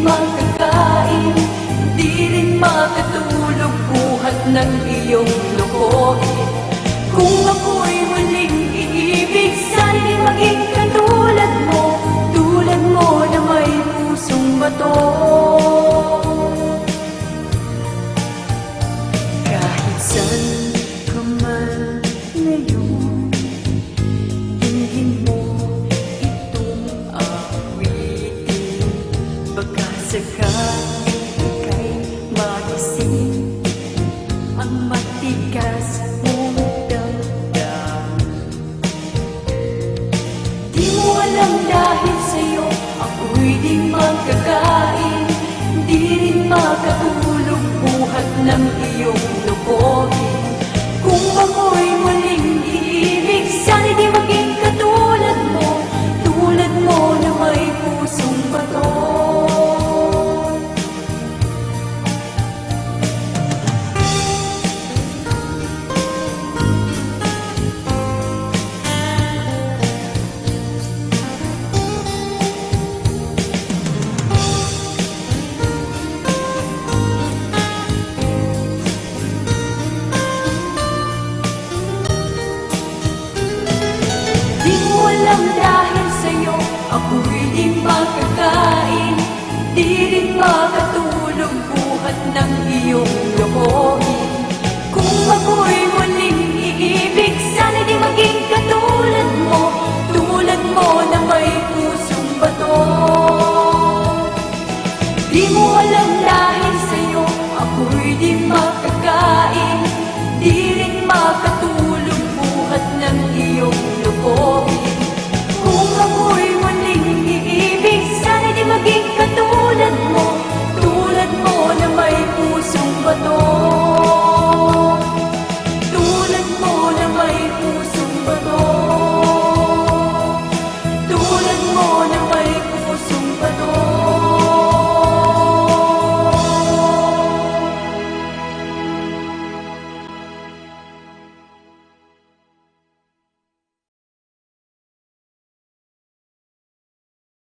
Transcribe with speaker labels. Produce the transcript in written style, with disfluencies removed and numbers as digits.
Speaker 1: makakain, di rin makatulog buhat ng iyong lokohin. Kung ako'y muling iibig, sana'y di maging katulad mo na may pusong bato. Kahit saan ka man ngayon, dinhin mo itong awitin. Baka sakaling ika'y magising ang matigas mong damdamin. Di mo alam dahil sa'yo ako'y di magkakain, di rin makatulog buhat ng iyong lokohin. Kung ako'y muling iibig, sana'y di maging katulad mo na may pusong bato. Walang dahil sa'yo ako'y di makakain, di rin makatulog buhat ng iyong lokohin. Kung ako'y muling iibig, sana'y di maging katulad mo na may pusong bato. Di mo alam dahil sa'yo ako'y di makakain, di rin makatulog